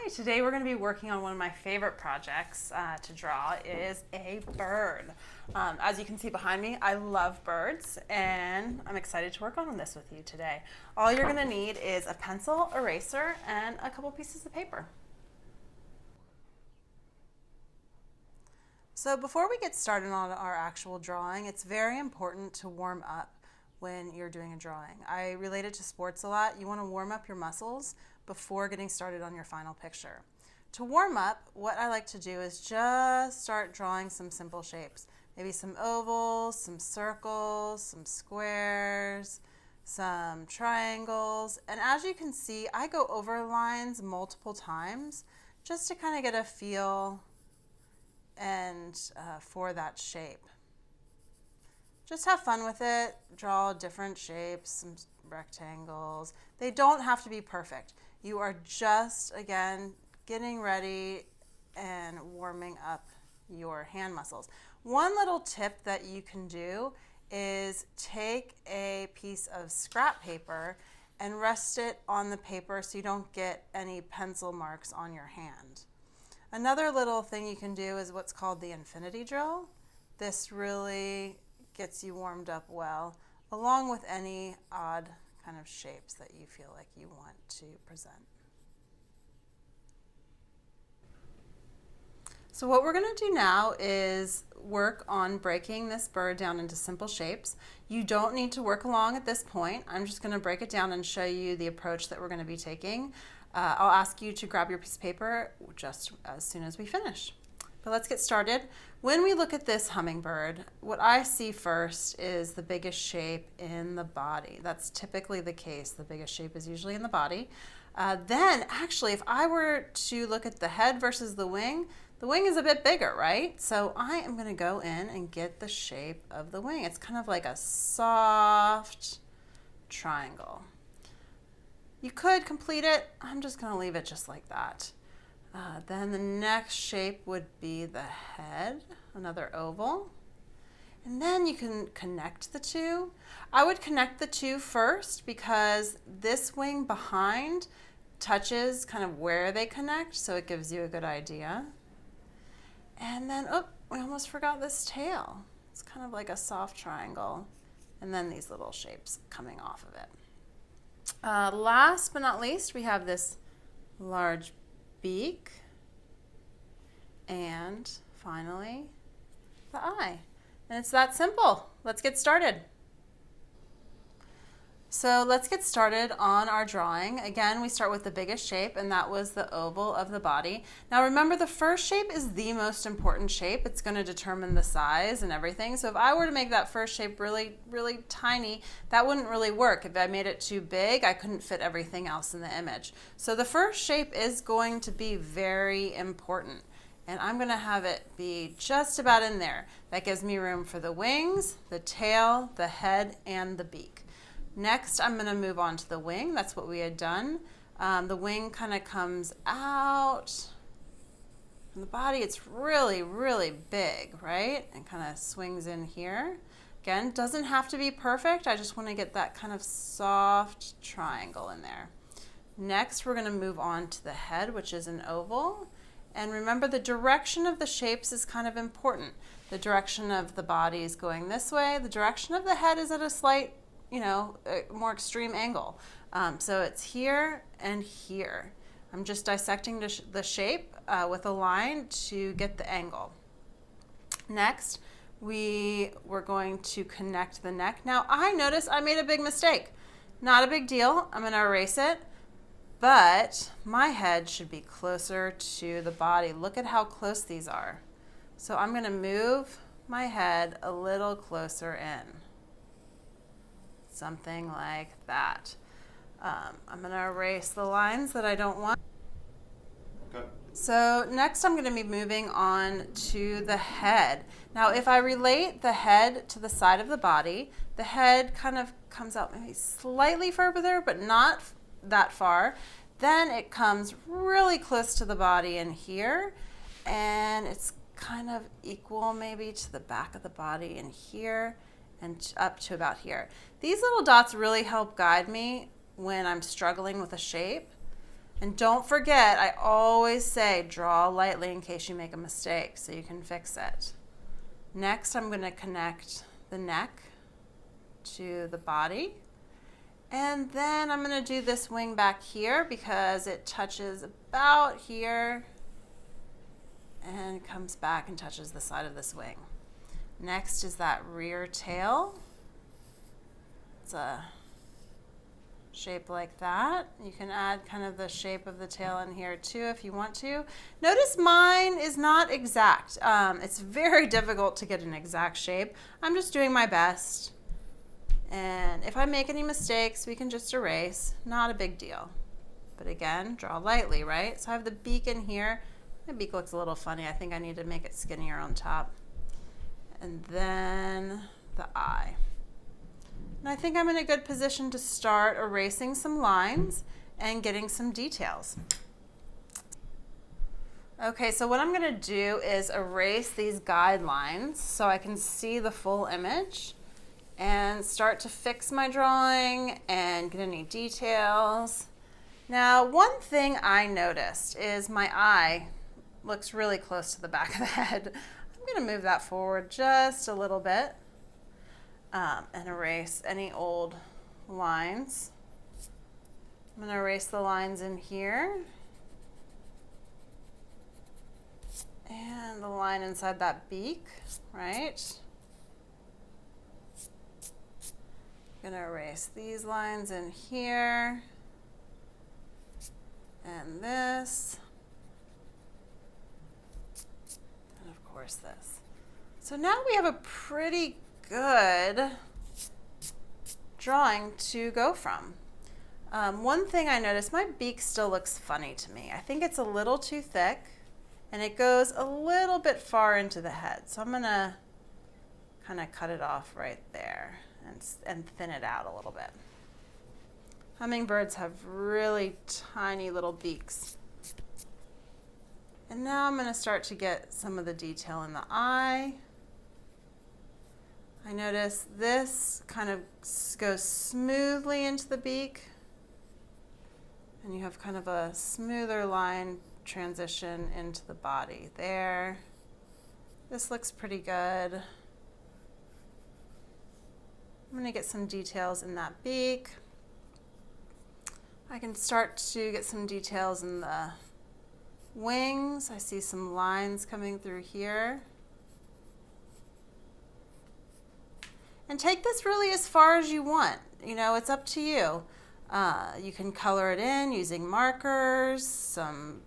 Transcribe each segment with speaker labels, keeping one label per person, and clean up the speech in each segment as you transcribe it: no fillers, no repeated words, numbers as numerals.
Speaker 1: Hi, today we're going to be working on one of my favorite projects to draw. It is a bird. As you can see behind me, I love birds and I'm excited to work on this with you today. All you're going to need is a pencil, eraser, and a couple pieces of paper. So before we get started on our actual drawing, it's very important to warm up when you're doing a drawing. I relate it to sports a lot. You want to warm up your muscles before getting started on your final picture. To warm up, what I like to do is just start drawing some simple shapes. Maybe some ovals, some circles, some squares, some triangles. And as you can see, I go over lines multiple times just to kind of get a feel and for that shape. Just have fun with it. Draw different shapes, some rectangles. They don't have to be perfect. You are just, again, getting ready and warming up your hand muscles. One little tip that you can do is take a piece of scrap paper and rest it on the paper so you don't get any pencil marks on your hand. Another little thing you can do is what's called the infinity drill. This really gets you warmed up well, along with any odd kind of shapes that you feel like you want to present. So what we're going to do now is work on breaking this bird down into simple shapes. You don't need to work along at this point. I'm just going to break it down and show you the approach that we're going to be taking. I'll ask you to grab your piece of paper just as soon as we finish. But let's get started. When we look at this hummingbird, what I see first is the biggest shape in the body. That's typically the case. The biggest shape is usually in the body. Then actually, if I were to look at the head versus the wing is a bit bigger, right? So I am going to go in and get the shape of the wing. It's kind of like a soft triangle. You could complete it. I'm just going to leave it just like that. Then the next shape would be the head, another oval. And then you can connect the two. I would connect the two first because this wing behind touches kind of where they connect, so it gives you a good idea. And then, oh, we almost forgot this tail. It's kind of like a soft triangle. And then these little shapes coming off of it. Last but not least, we have this large beak, and finally the eye. And it's that simple. Let's get started. So let's get started on our drawing. Again, we start with the biggest shape, and that was the oval of the body. Now remember, the first shape is the most important shape. It's going to determine the size and everything. So if I were to make that first shape really, really tiny, that wouldn't really work. If I made it too big, I couldn't fit everything else in the image. So the first shape is going to be very important. And I'm going to have it be just about in there. That gives me room for the wings, the tail, the head, and the beak. Next, I'm going to move on to the wing. That's what we had done. The wing kind of comes out from the body. It's really, really big, right? And kind of swings in here. Again, doesn't have to be perfect. I just want to get that kind of soft triangle in there. Next, we're going to move on to the head, which is an oval. And remember, the direction of the shapes is kind of important. The direction of the body is going this way. The direction of the head is at a slight, a more extreme angle. So it's here and here. I'm just dissecting the shape with a line to get the angle. Next, we're going to connect the neck. Now, I noticed I made a big mistake. Not a big deal. I'm going to erase it. But my head should be closer to the body. Look at how close these are. So I'm going to move my head a little closer in. Something like that. I'm going to erase the lines that I don't want. Okay. So next I'm going to be moving on to the head. Now if I relate the head to the side of the body, the head kind of comes out maybe slightly further, but not that far. Then it comes really close to the body in here, and it's kind of equal maybe to the back of the body in here and up to about here. These little dots really help guide me when I'm struggling with a shape. And don't forget, I always say draw lightly in case you make a mistake so you can fix it. Next, I'm going to connect the neck to the body. And then I'm going to do this wing back here because it touches about here and comes back and touches the side of this wing. Next is that rear tail. It's a shape like that. You can add kind of the shape of the tail in here too if you want to. Notice mine is not exact. It's very difficult to get an exact shape. I'm just doing my best. And if I make any mistakes, we can just erase. Not a big deal. But again, draw lightly, right? So I have the beak in here. My beak looks a little funny. I think I need to make it skinnier on top. And then the eye. And I think I'm in a good position to start erasing some lines and getting some details. Okay, so what I'm going to do is erase these guidelines so I can see the full image and start to fix my drawing and get any details. Now, one thing I noticed is my eye looks really close to the back of the head. I'm going to move that forward just a little bit and erase any old lines. I'm going to erase the lines in here and the line inside that beak, right? I'm going to erase these lines in here and this, and of course this. So now we have a pretty good drawing to go from. One thing I noticed, my beak still looks funny to me. I think it's a little too thick and it goes a little bit far into the head. So I'm going to kind of cut it off right there and thin it out a little bit. Hummingbirds have really tiny little beaks. And now I'm going to start to get some of the detail in the eye. I notice this kind of goes smoothly into the beak, and you have kind of a smoother line transition into the body there. This looks pretty good. I'm going to get some details in that beak. I can start to get some details in the wings. I see some lines coming through here. And take this really as far as you want. You know, it's up to you. You can color it in using markers, some,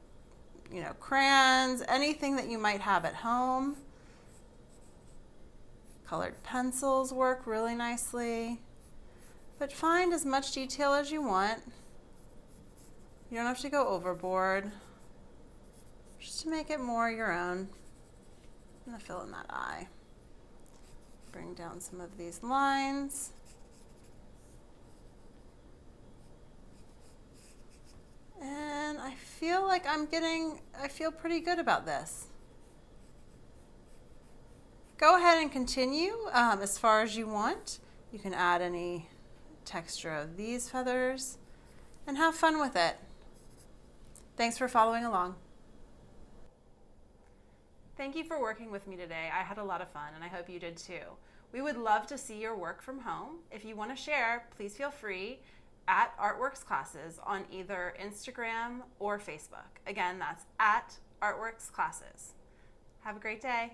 Speaker 1: crayons, anything that you might have at home. Colored pencils work really nicely. But find as much detail as you want. You don't have to go overboard. Just to make it more your own. I'm going to fill in that eye. Bring down some of these lines. And I feel like I feel pretty good about this. Go ahead and continue as far as you want. You can add any texture of these feathers and have fun with it. Thanks for following along. Thank you for working with me today. I had a lot of fun and I hope you did too. We would love to see your work from home. If you want to share, please feel free at Artworks Classes on either Instagram or Facebook. Again, that's at Artworks Classes. Have a great day.